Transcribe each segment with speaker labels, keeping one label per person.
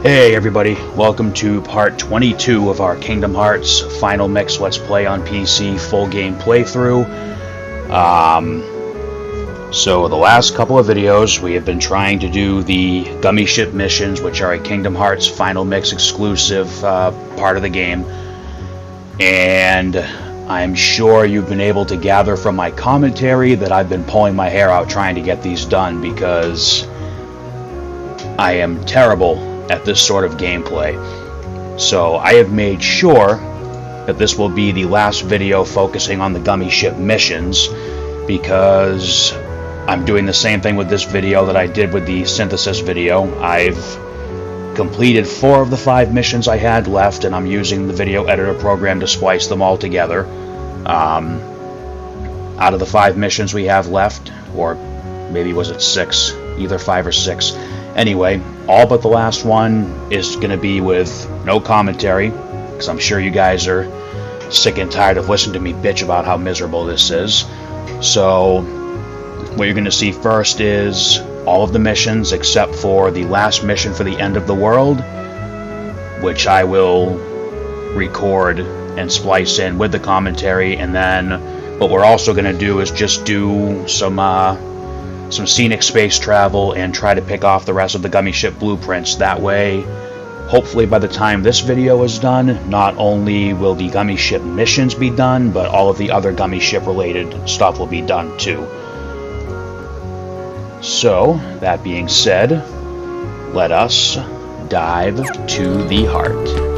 Speaker 1: Hey everybody, welcome to part 22 of our Kingdom Hearts Final Mix Let's Play on PC full game playthrough. So the last couple of videos we have been trying to do the Gummi Ship missions, which are a Kingdom Hearts Final Mix exclusive part of the game. And I'm sure you've been able to gather from my commentary that I've been pulling my hair out trying to get these done because I am terrible at this sort of gameplay. So I have made sure that this will be the last video focusing on the Gummi Ship missions, because I'm doing the same thing with this video that I did with the synthesis video. I've completed 4 of the 5 missions I had left, and I'm using the video editor program to splice them all together. Out of the 5 missions we have left, or maybe was it 6, either 5 or 6. Anyway, all but the last one is going to be with no commentary, because I'm sure you guys are sick and tired of listening to me bitch about how miserable this is. So, what you're going to see first is all of the missions except for the last mission for the end of the world, which I will record and splice in with the commentary, and then what we're also going to do is just do some scenic space travel and try to pick off the rest of the Gummi Ship blueprints. That way, hopefully by the time this video is done, not only will the Gummi Ship missions be done, but all of the other Gummi Ship related stuff will be done too. So, that being said, let us dive to the heart.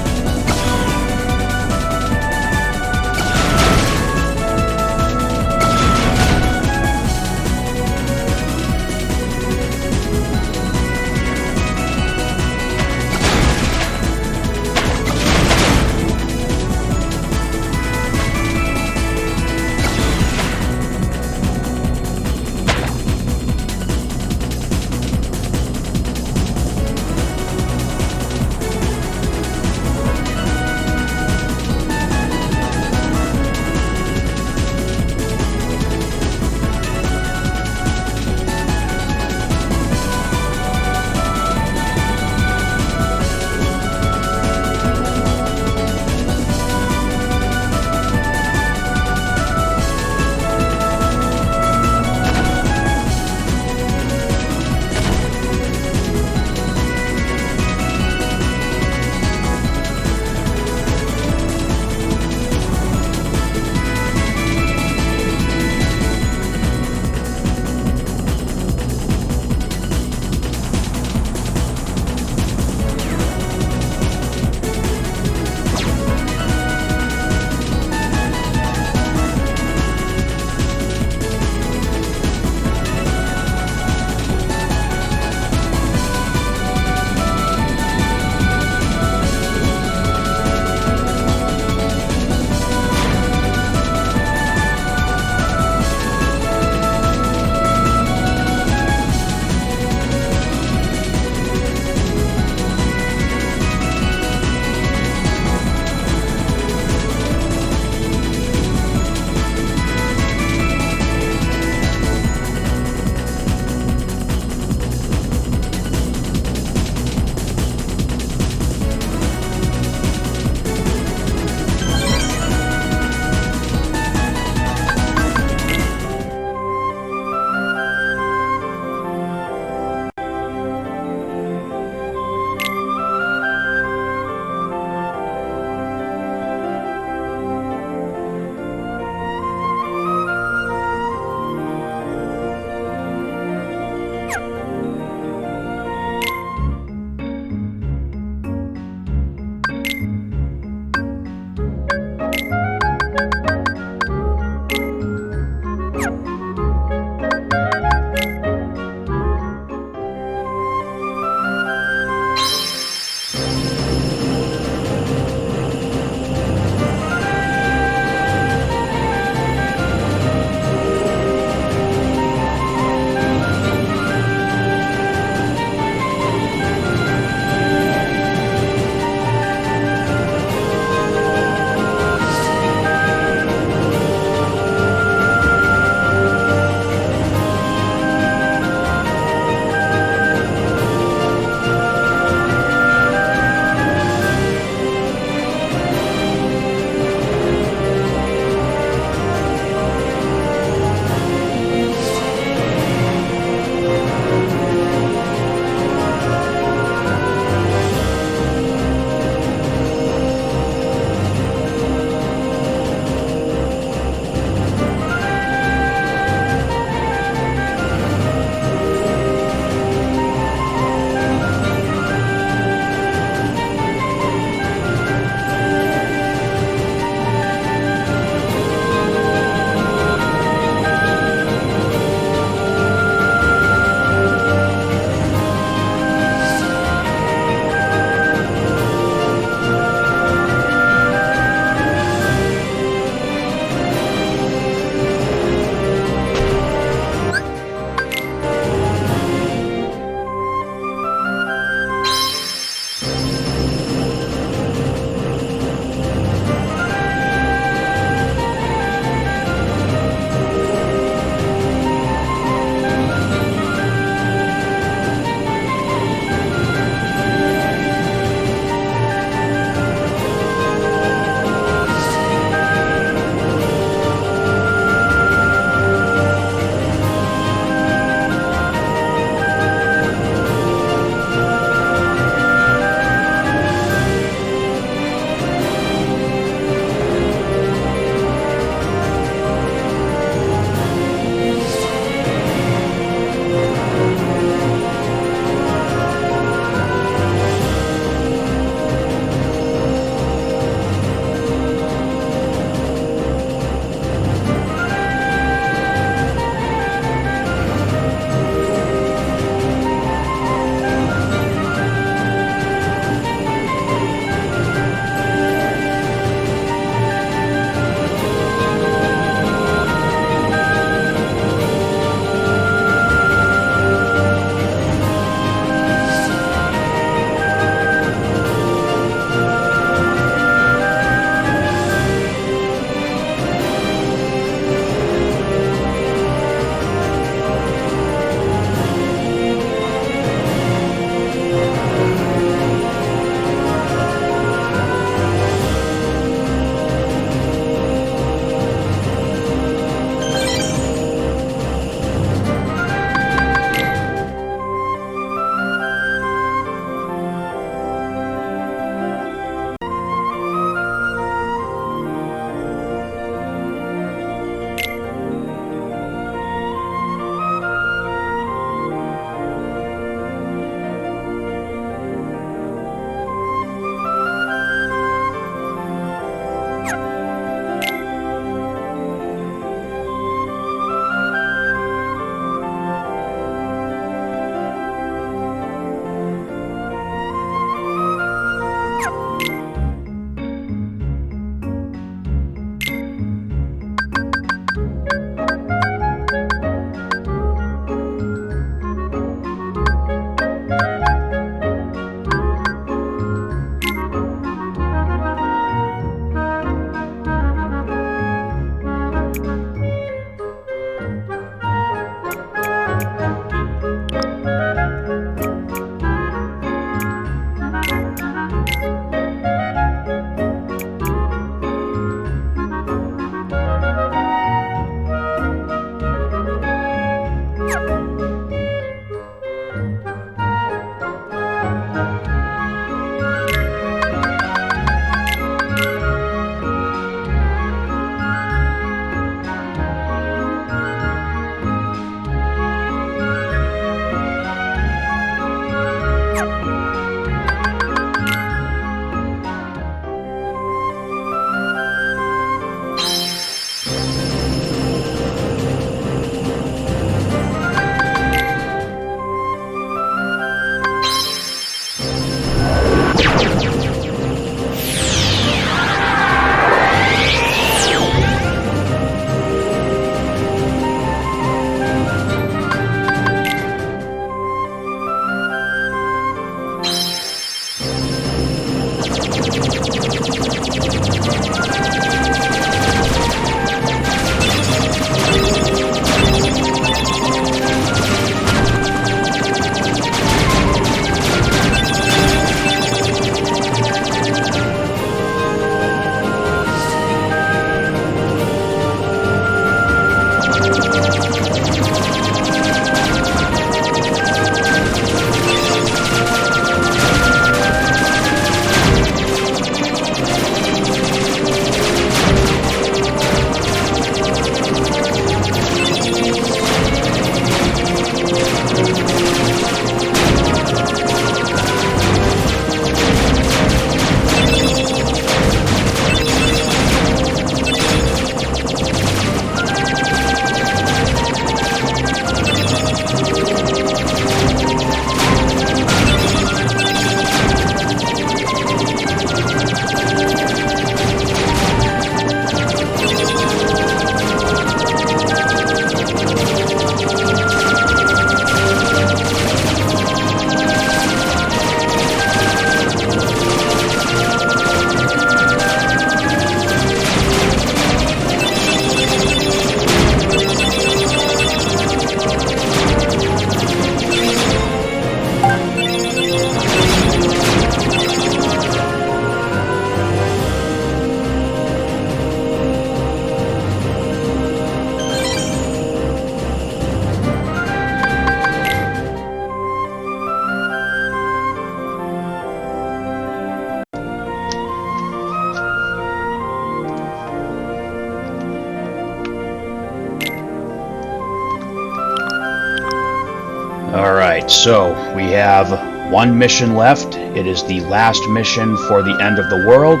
Speaker 1: Alright, so we have one mission left. It is the last mission for the end of the world.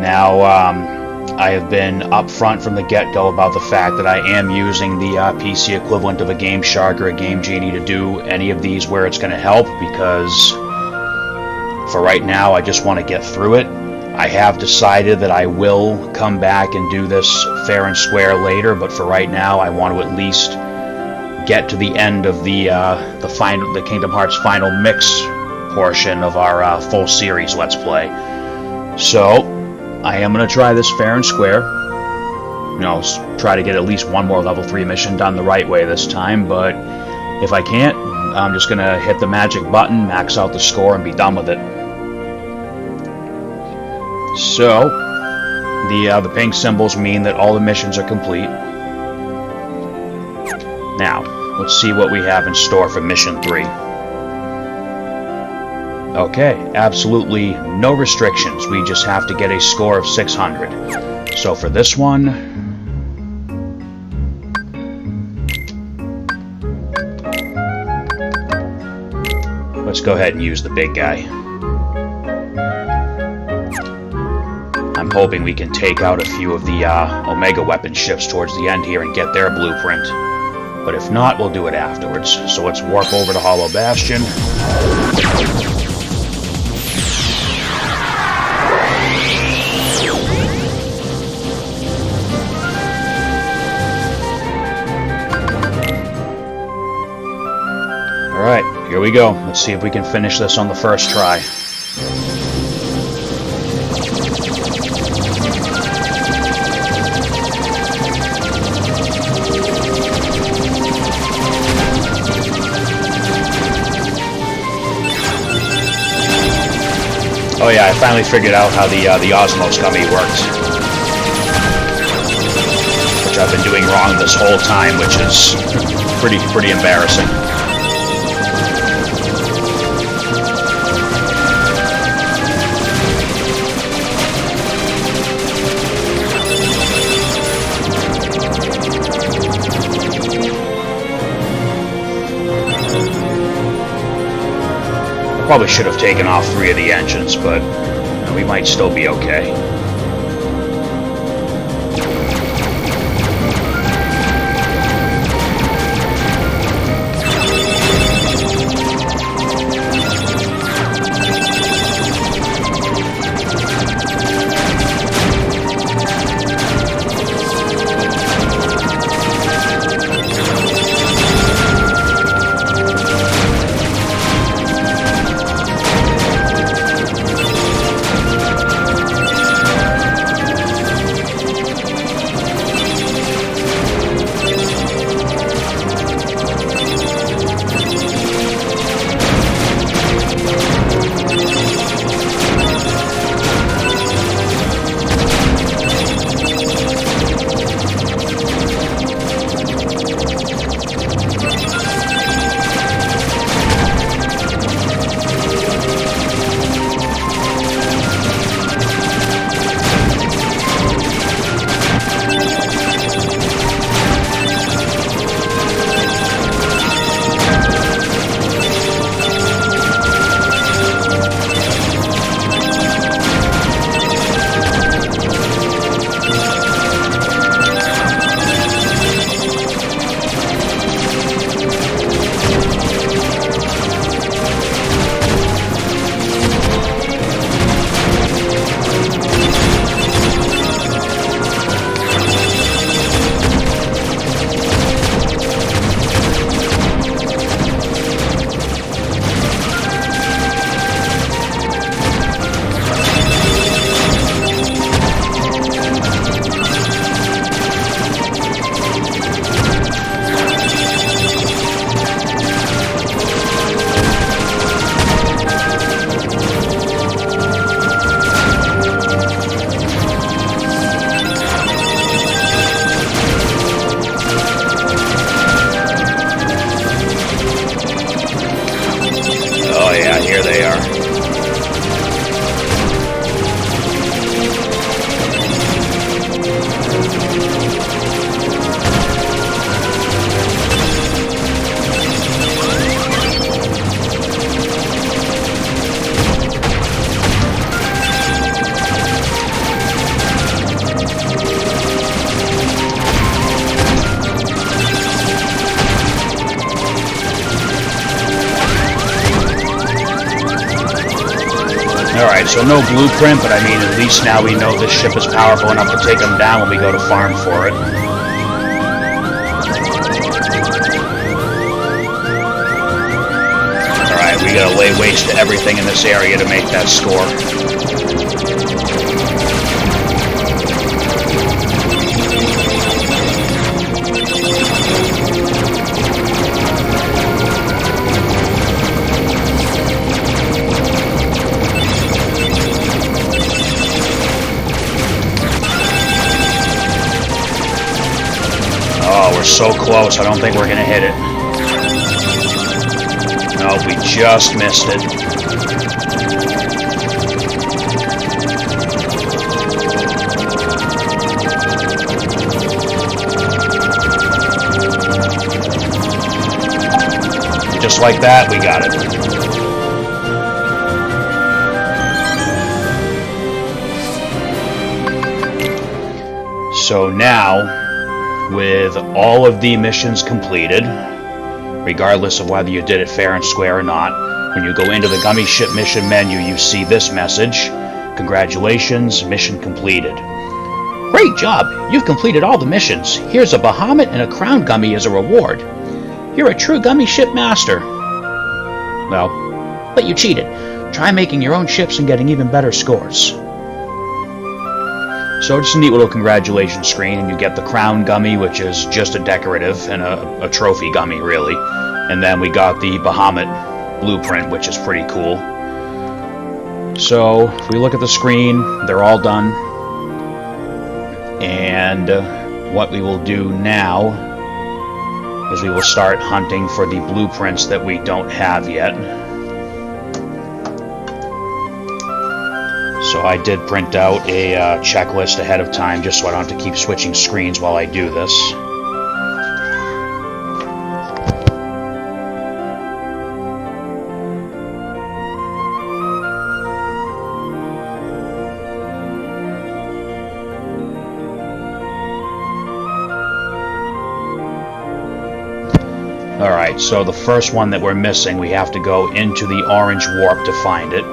Speaker 1: Now, I have been upfront from the get-go about the fact that I am using the PC equivalent of a Game Shark or a Game Genie to do any of these where it's going to help, because for right now I just want to get through it. I have decided that I will come back and do this fair and square later, but for right now I want to at least get to the end of the Kingdom Hearts Final Mix portion of our full series Let's Play. So I am going to try this fair and square. You know, try to get at least one more level 3 mission done the right way this time, but if I can't, I'm just going to hit the magic button, max out the score, and be done with it. So, the pink symbols mean that all the missions are complete. Now, let's see what we have in store for Mission 3. Okay, absolutely no restrictions. We just have to get a score of 600. So for this one, let's go ahead and use the big guy. I'm hoping we can take out a few of the Omega weapon ships towards the end here and get their blueprint. But if not, we'll do it afterwards. So let's warp over to Hollow Bastion. Alright, here we go. Let's see if we can finish this on the first try. Oh yeah, I finally figured out how the Osmos Gummi worked. Which I've been doing wrong this whole time, which is pretty embarrassing. Probably should have taken off 3 of the engines, but we might still be okay. no blueprint, but I mean, at least now we know this ship is powerful enough to take them down when we go to farm for it. Alright, we gotta lay waste to everything in this area to make that score. Oh, we're so close. I don't think we're going to hit it. No, we just missed it. Just like that, we got it. So now, with all of the missions completed, regardless of whether you did it fair and square or not, when you go into the Gummi Ship mission menu, you see this message: congratulations, mission completed. Great job! You've completed all the missions. Here's a Bahamut and a Crown Gummi as a reward. You're a true Gummi Ship master. Well, but you cheated. Try making your own ships and getting even better scores. So just a neat little congratulations screen, and you get the Crown Gummi, which is just a decorative and a trophy Gummi, really. And then we got the Bahamut blueprint, which is pretty cool. So if we look at the screen, they're all done. And what we will do now is we will start hunting for the blueprints that we don't have yet. So I did print out a checklist ahead of time just so I don't have to keep switching screens while I do this. Alright, so the first one that we're missing, we have to go into the orange warp to find it.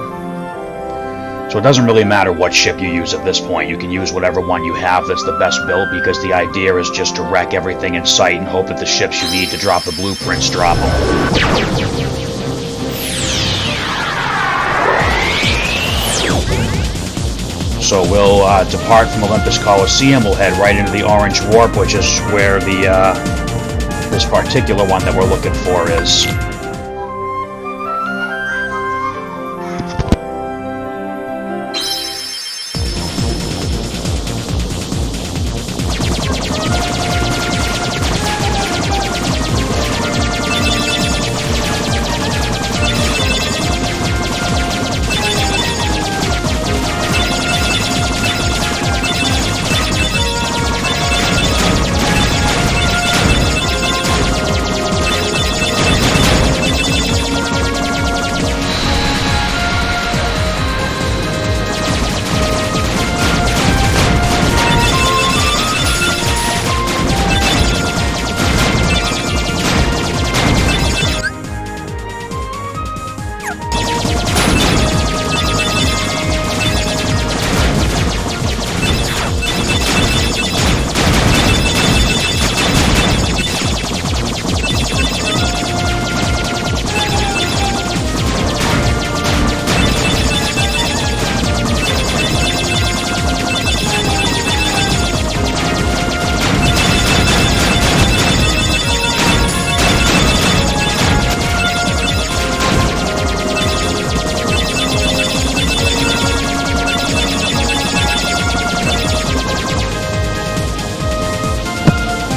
Speaker 1: So it doesn't really matter what ship you use at this point. You can use whatever one you have that's the best built, because the idea is just to wreck everything in sight and hope that the ships you need to drop the blueprints drop them. So we'll depart from Olympus Coliseum. We'll head right into the orange warp, which is where the this particular one that we're looking for is.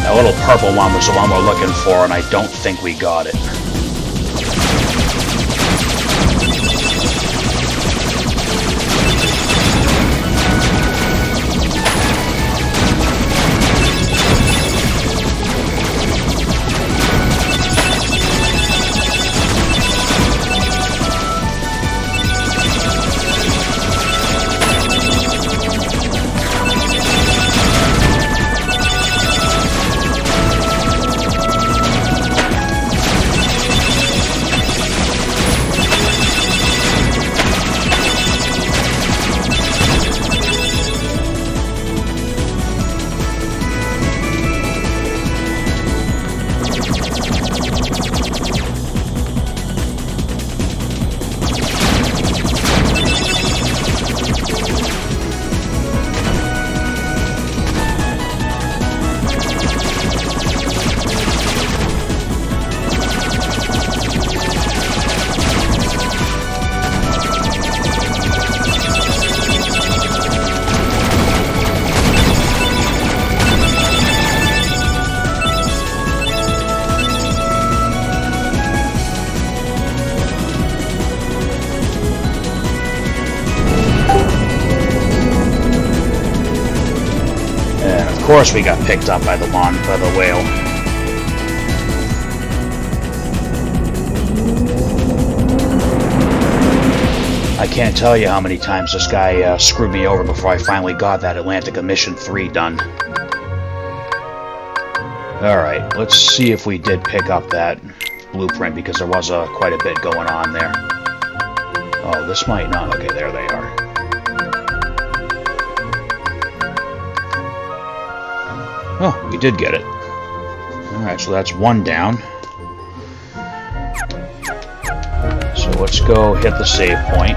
Speaker 1: That little purple one was the one we're looking for, and I don't think we got it. course we got picked up by the whale. I can't tell you how many times this guy screwed me over before I finally got that Atlantica Mission 3 done. Alright, let's see if we did pick up that blueprint, because there was quite a bit going on there. Oh, this might not. Okay, there they are. Oh, we did get it. Alright, so that's one down. So let's go hit the save point.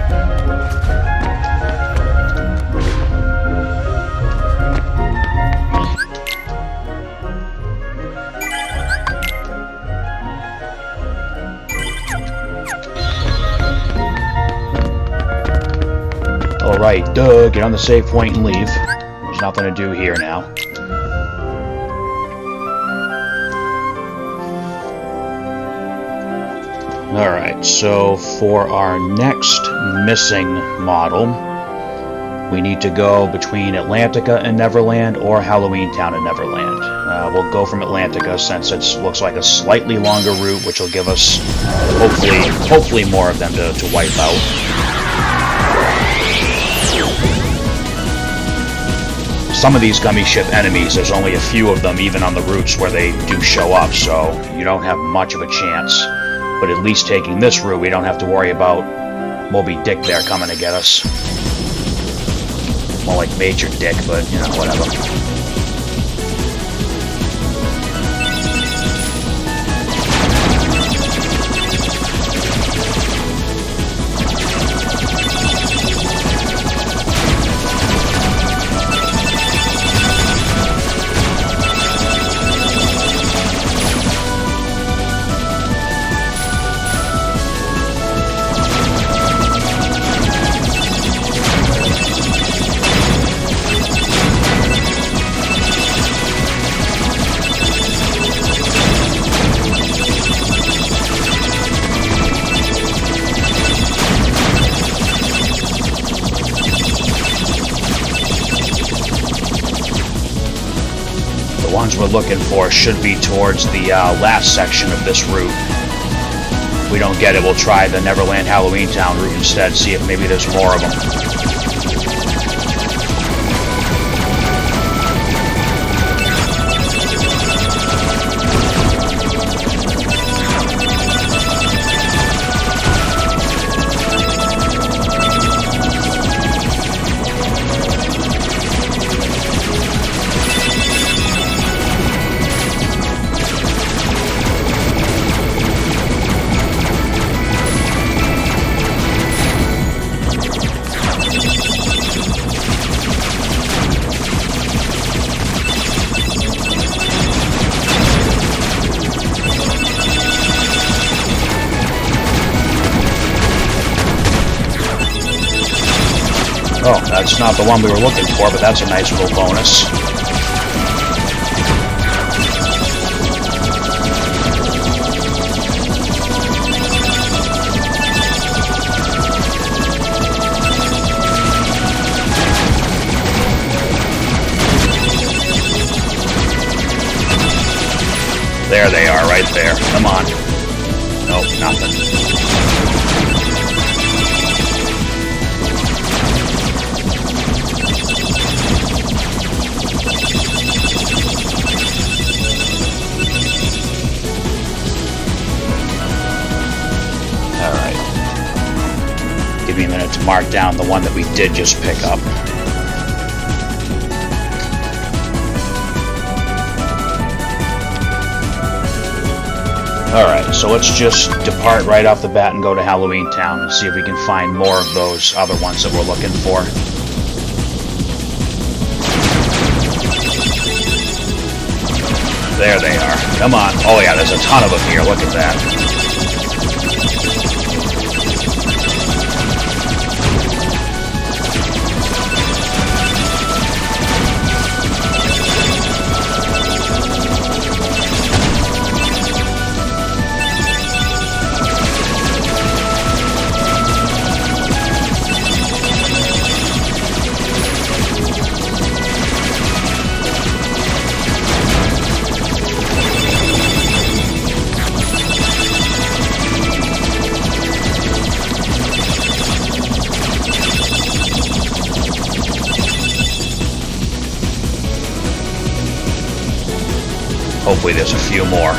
Speaker 1: Alright, duh, get on the save point and leave. There's nothing to do here now. Alright, so for our next missing model, we need to go between Atlantica and Neverland or Halloween Town and Neverland. We'll go from Atlantica since it looks like a slightly longer route, which will give us hopefully more of them to wipe out. Some of these Gummi ship enemies, there's only a few of them even on the routes where they do show up, so you don't have much of a chance. But at least taking this route, we don't have to worry about Moby Dick there coming to get us. More like Major Dick, but, you know, whatever. The ones we're looking for should be towards the last section of this route. If we don't get it, we'll try the Neverland Halloween Town route instead, see if maybe there's more of them. Oh, that's not the one we were looking for, but that's a nice little bonus. There they are, right there. Come on. Nope, nothing. Give me a minute to mark down the one that we did just pick up. Alright, so let's just depart right off the bat and go to Halloween Town and see if we can find more of those other ones that we're looking for. There they are. Come on. Oh yeah, there's a ton of them here. Look at that. hopefully there's a few more.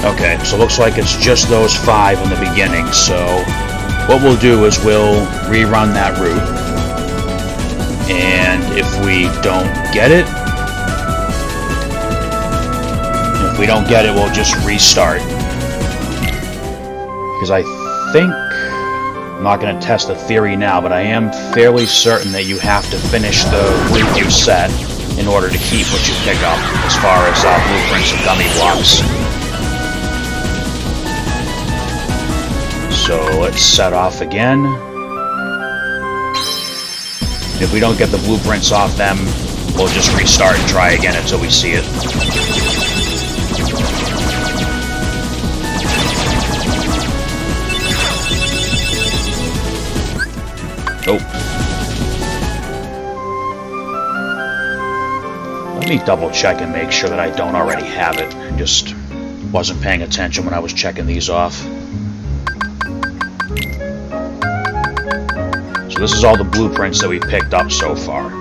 Speaker 1: Okay, so it looks like it's just those 5 in the beginning, so what we'll do is we'll rerun that route, and if we don't get it, we'll just restart. Because I think, I'm not going to test the theory now, but I am fairly certain that you have to finish the route you set in order to keep what you pick up, as far as blueprints and gummy blocks. So let's set off again. If we don't get the blueprints off them, we'll just restart and try again until we see it. Oh. Let me double check and make sure that I don't already have it. I just wasn't paying attention when I was checking these off. So this is all the blueprints that we picked up so far.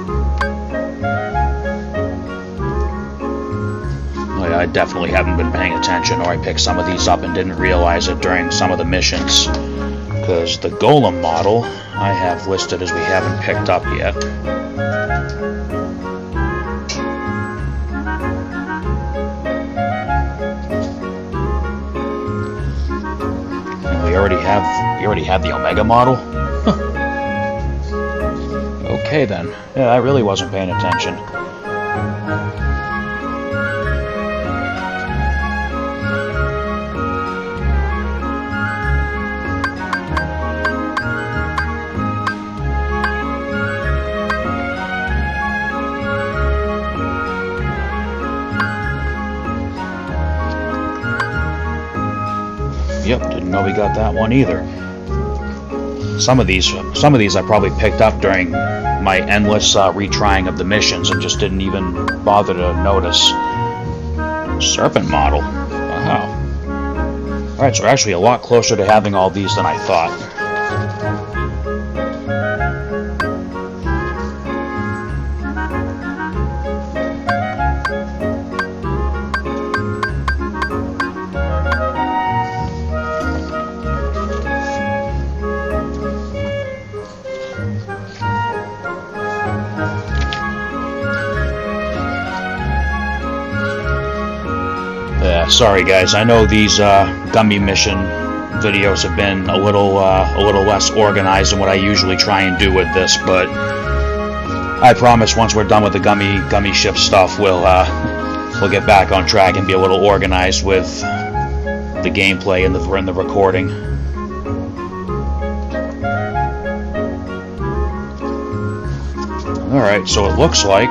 Speaker 1: Oh yeah, I definitely haven't been paying attention, or I picked some of these up and didn't realize it during some of the missions. Because the golem model I have listed as we haven't picked up yet. And we already have the Omega model? Okay then. Yeah, I really wasn't paying attention. Yep, didn't know we got that one either. Some of these I probably picked up during my endless retrying of the missions and just didn't even bother to notice. Serpent model. Wow. Alright, so we're actually a lot closer to having all these than I thought. Sorry guys, I know these Gummi mission videos have been a little less organized than what I usually try and do with this, but I promise once we're done with the Gummi ship stuff, we'll get back on track and be a little organized with the gameplay and the recording. Alright, so it looks like,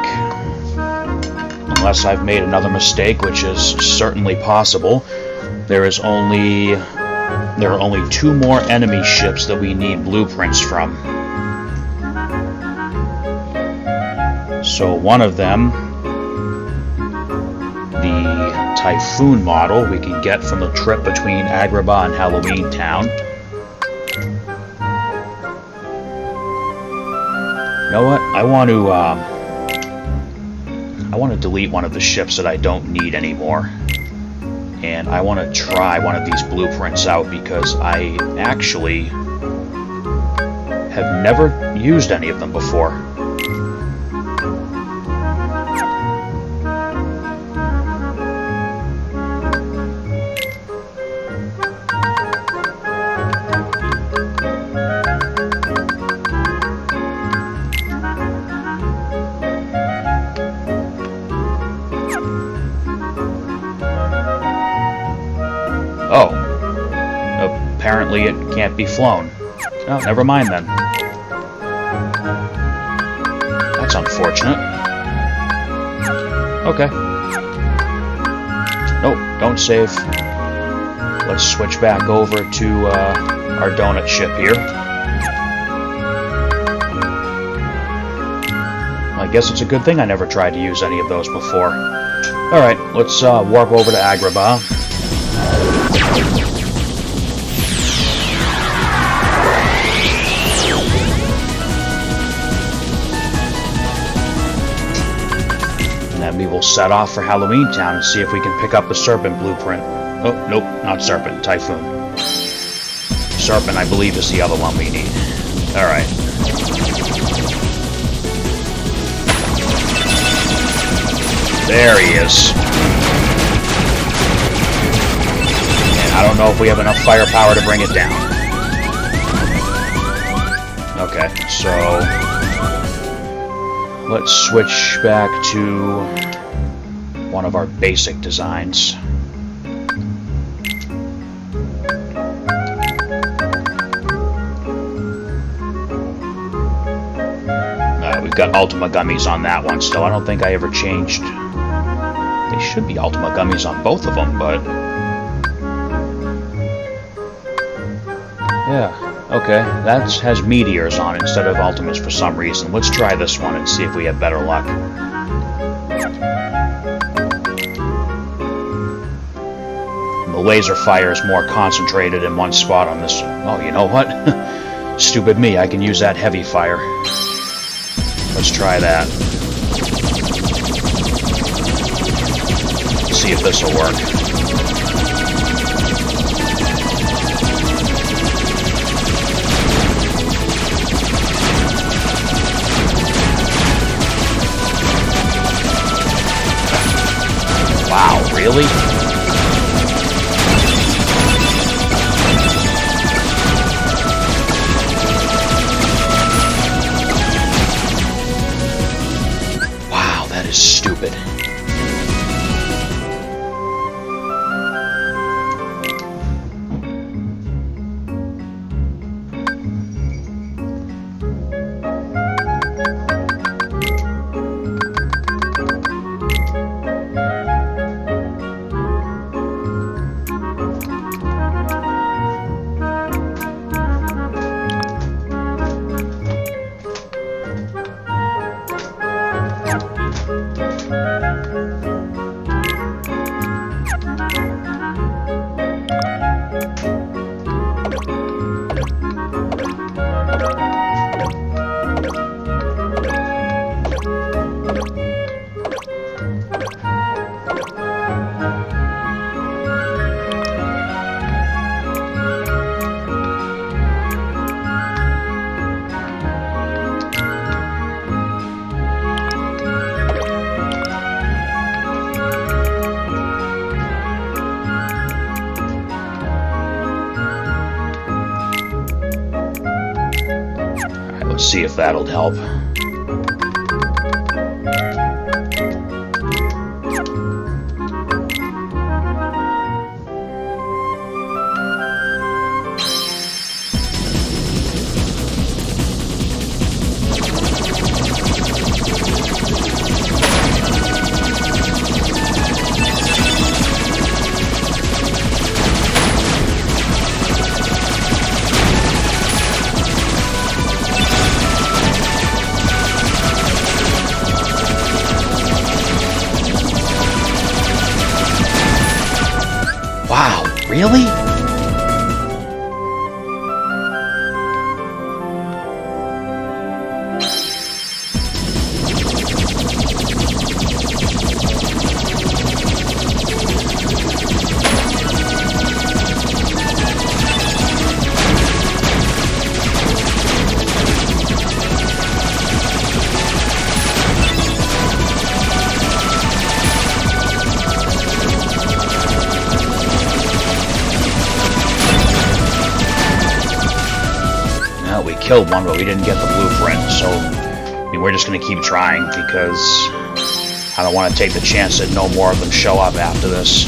Speaker 1: unless I've made another mistake, which is certainly possible, there are only 2 more enemy ships that we need blueprints from. So one of them, the Typhoon model, we can get from the trip between Agrabah and Halloween Town. You know what? I want to delete one of the ships that I don't need anymore. And I want to try one of these blueprints out because I actually have never used any of them before. apparently it can't be flown. Oh, never mind then. That's unfortunate. Okay. Nope, don't save. Let's switch back over to our donut ship here. I guess it's a good thing I never tried to use any of those before. Alright, let's warp over to Agrabah. And then we will set off for Halloween Town and see if we can pick up the Serpent blueprint. Oh, nope, not Serpent, Typhoon. Serpent, I believe, is the other one we need. Alright. There he is. And I don't know if we have enough firepower to bring it down. Okay, so let's switch back to one of our basic designs. We've got Ultima Gummies on that one still. I don't think I ever changed. They should be Ultima Gummies on both of them, but... yeah, okay. That has Meteors on it instead of Ultimas for some reason. Let's try this one and see if we have better luck. And the laser fire is more concentrated in one spot on this. Oh, you know what? Stupid me, I can use that heavy fire. Let's try that. See if this will work. Wow, really? Wow, that is stupid. See if that'll help. Wow, really? Killed one, but we didn't get the blueprint, so I mean, we're just going to keep trying because I don't want to take the chance that no more of them show up after this.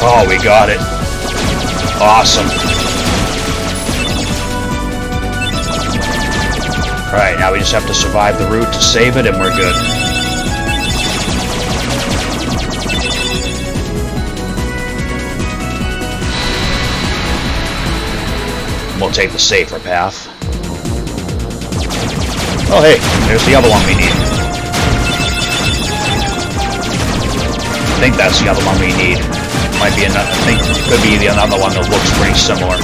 Speaker 1: Oh, we got it. Awesome. Alright, now we just have to survive the route to save it, and we're good. We'll take the safer path. Oh hey, there's the other one we need. I think that's the other one we need. Might be another, I think it could be the another one that looks pretty similar.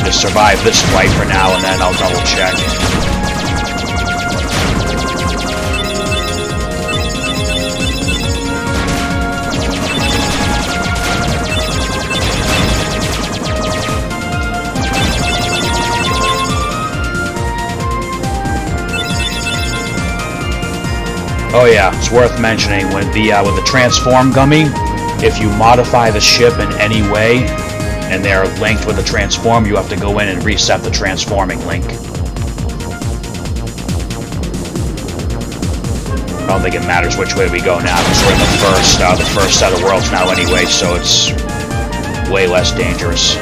Speaker 1: Just survive this flight for now, and then I'll double check. Oh yeah, it's worth mentioning with the transform gummy, if you modify the ship in any way and they're linked with the transform, you have to go in and reset the transforming link. I don't think it matters which way we go now because we're in the first set of worlds now anyway, so it's way less dangerous.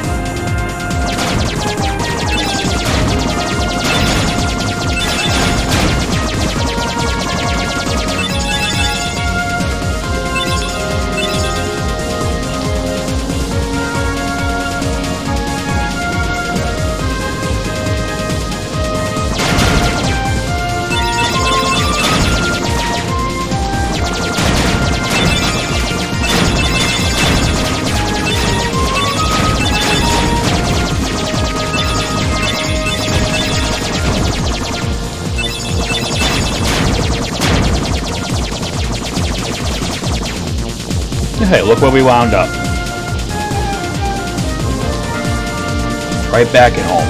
Speaker 1: Hey, look where we wound up. Right back at home.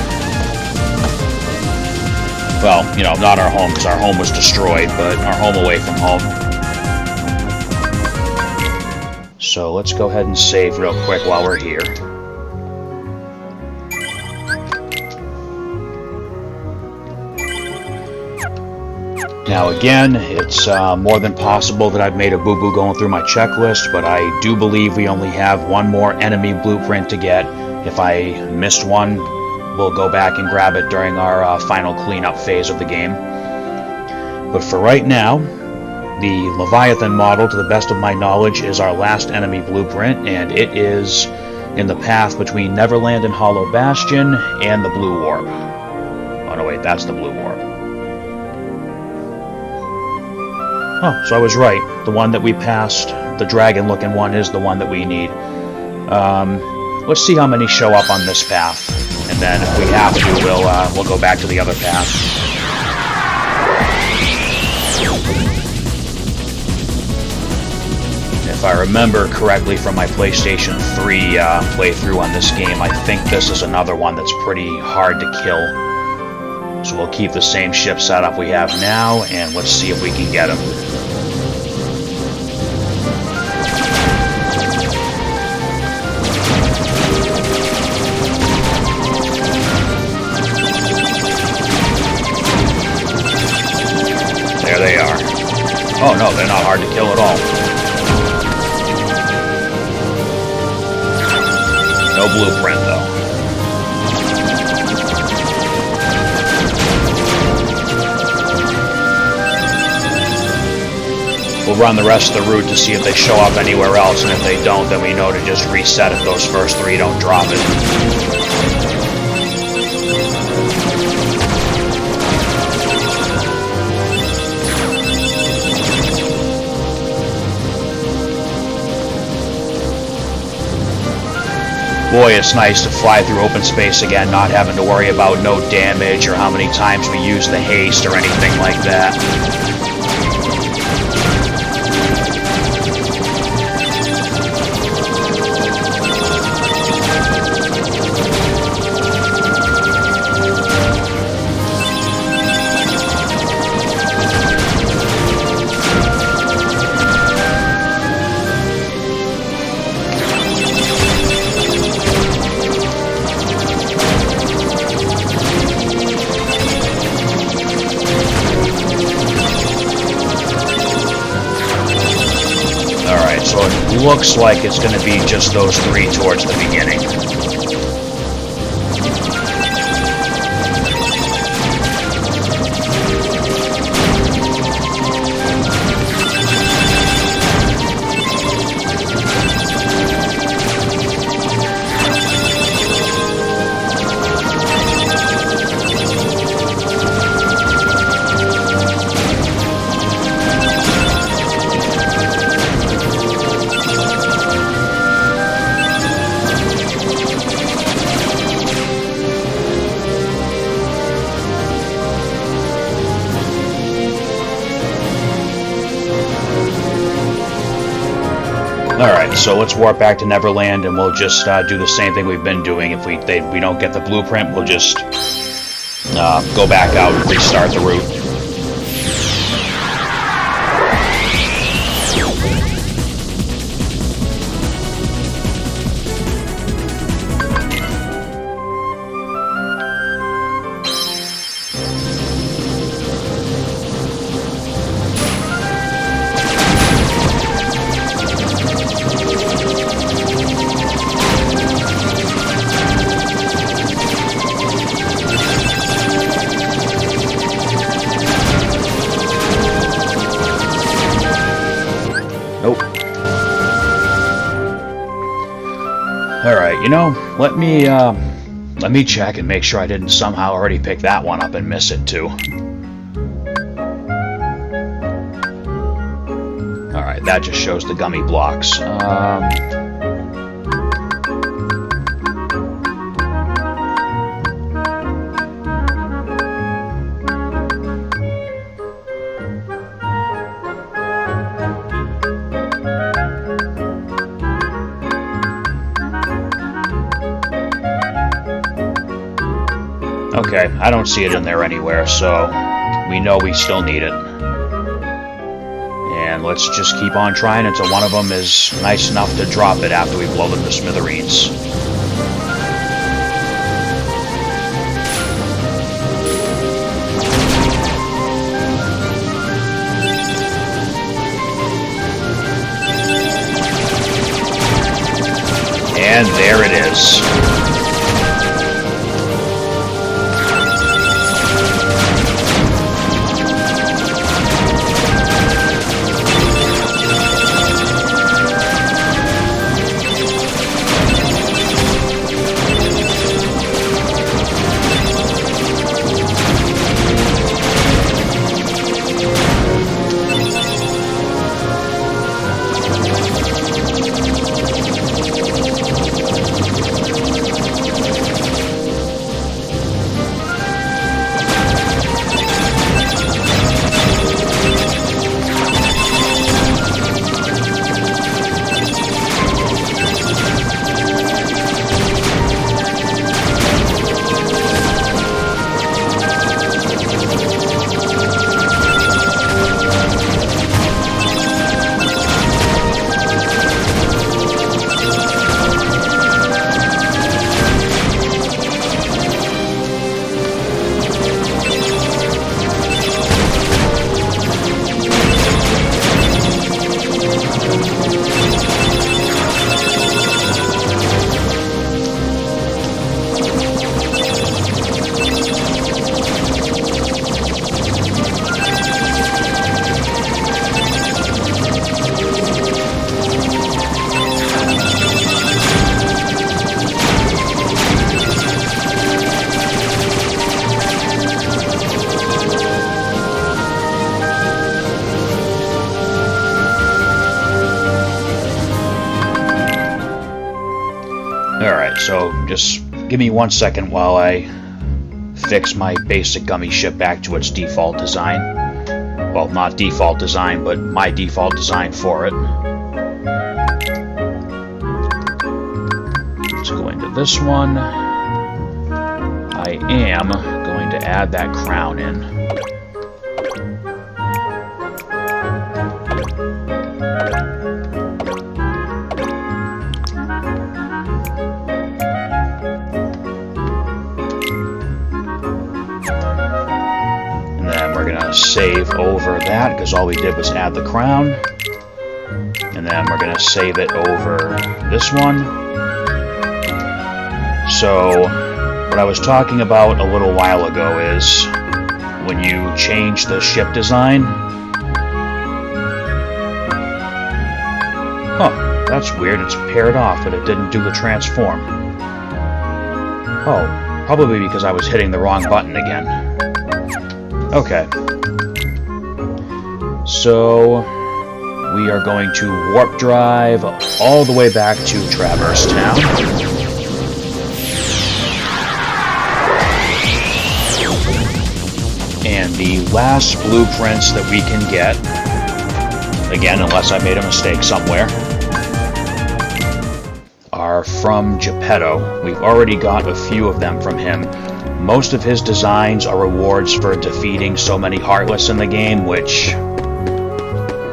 Speaker 1: Well, you know, not our home, because our home was destroyed, but our home away from home. So let's go ahead and save real quick while we're here. Now again, it's more than possible that I've made a boo-boo going through my checklist, but I do believe we only have one more enemy blueprint to get. If I missed one, we'll go back and grab it during our final cleanup phase of the game. But for right now, the Leviathan model, to the best of my knowledge, is our last enemy blueprint, and it is in the path between Neverland and Hollow Bastion and the Blue Warp. Oh no, wait, that's the Blue Warp. Oh, so I was right. The one that we passed, the dragon-looking one, is the one that we need. Let's see how many show up on this path, and then if we have to, we'll go back to the other path. If I remember correctly from my PlayStation 3 playthrough on this game, I think this is another one that's pretty hard to kill. So we'll keep the same ship setup we have now, and let's see if we can get him. There they are. Oh no, they're not hard to kill at all. No blueprint though. We'll run the rest of the route to see if they show up anywhere else, and if they don't, then we know to just reset if those first three don't drop it. Boy, it's nice to fly through open space again, not having to worry about no damage or how many times we use the haste or anything like that. looks like it's going to be just those three towards the beginning. Alright, so let's warp back to Neverland, and we'll just do the same thing we've been doing. If we don't get the blueprint, we'll just go back out and restart the route. Alright, you know, let me check and make sure I didn't somehow already pick that one up and miss it too. Alright, that just shows the gummy blocks. Okay, I don't see it in there anywhere, so we know we still need it. And let's just keep on trying until one of them is nice enough to drop it after we blow them to smithereens. And there it is. Alright, so just give me 1 second while I fix my basic gummy ship back to its default design. Well, not default design, but my default design for it. Let's go into this one. I am going to add that crown in. Save over that because all we did was add the crown, and And then we're going to save it over this one. So, what I was talking about a little while ago is when you change the ship design. Huh, that's weird. It's paired off, but it didn't do the transform. Oh, probably because I was hitting the wrong button again. Okay. So, we are going to warp drive all the way back to Traverse Town. And the last blueprints that we can get, again, unless I made a mistake somewhere, are from Geppetto. We've already got a few of them from him. Most of his designs are rewards for defeating so many Heartless in the game, which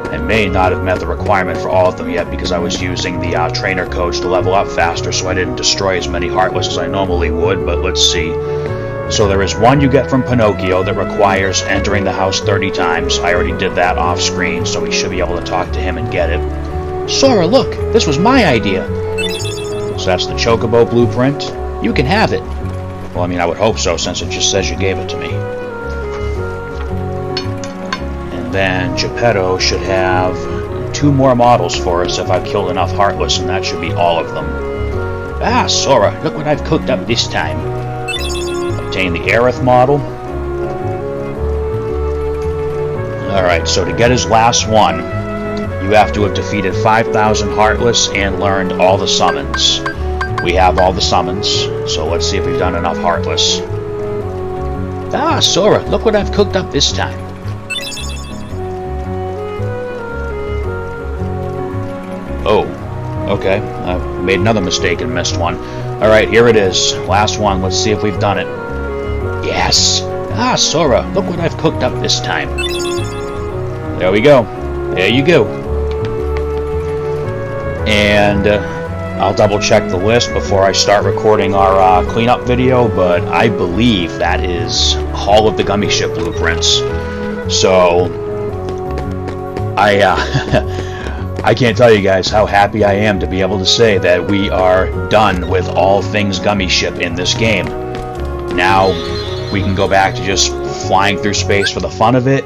Speaker 1: I may not have met the requirement for all of them yet because I was using the trainer codes to level up faster, so I didn't destroy as many Heartless as I normally would, but let's see. So there is one you get from Pinocchio that requires entering the house 30 times. I already did that off screen, so we should be able to talk to him and get it. Sora, look! This was my idea! So that's the Chocobo blueprint. You can have it. Well, I mean, I would hope so, since it just says you gave it to me. And then Geppetto should have 2 more models for us if I've killed enough Heartless, and that should be all of them. Ah, Sora, look what I've cooked up this time. Obtain the Aerith model. Alright, so to get his last one, you have to have defeated 5,000 Heartless and learned all the summons. We have all the summons, so let's see if we've done enough Heartless. Ah, Sora, look what I've cooked up this time. Oh, okay. I made another mistake and missed one. Alright, here it is. Last one. Let's see if we've done it. Yes! Ah, Sora, look what I've cooked up this time. There we go. There you go. And I'll double check the list before I start recording our cleanup video, but I believe that is all of the Gummi ship blueprints. So, I can't tell you guys how happy I am to be able to say that we are done with all things Gummi ship in this game. Now, we can go back to just flying through space for the fun of it,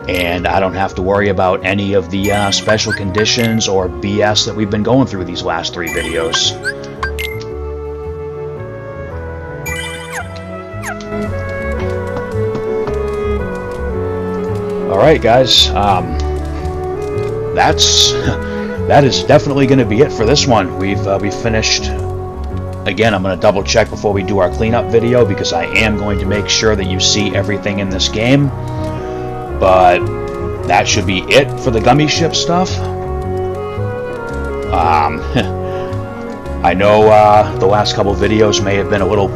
Speaker 1: and I don't have to worry about any of the special conditions or BS that we've been going through these last 3 videos. Alright guys, that is definitely going to be it for this one. We've finished. Again, I'm going to double check before we do our cleanup video because I am going to make sure that you see everything in this game. But that should be it for the Gummi ship stuff. I know the last couple videos may have been a little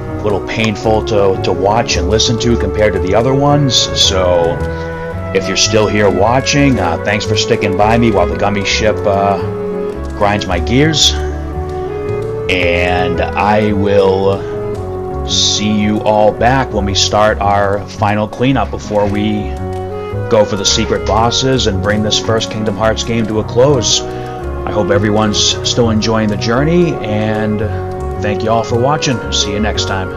Speaker 1: painful to watch and listen to compared to the other ones. So if you're still here watching, thanks for sticking by me while the Gummi ship grinds my gears. And I will see you all back when we start our final cleanup before we go for the secret bosses and bring this first Kingdom Hearts game to a close. I hope everyone's still enjoying the journey, and thank you all for watching. See you next time.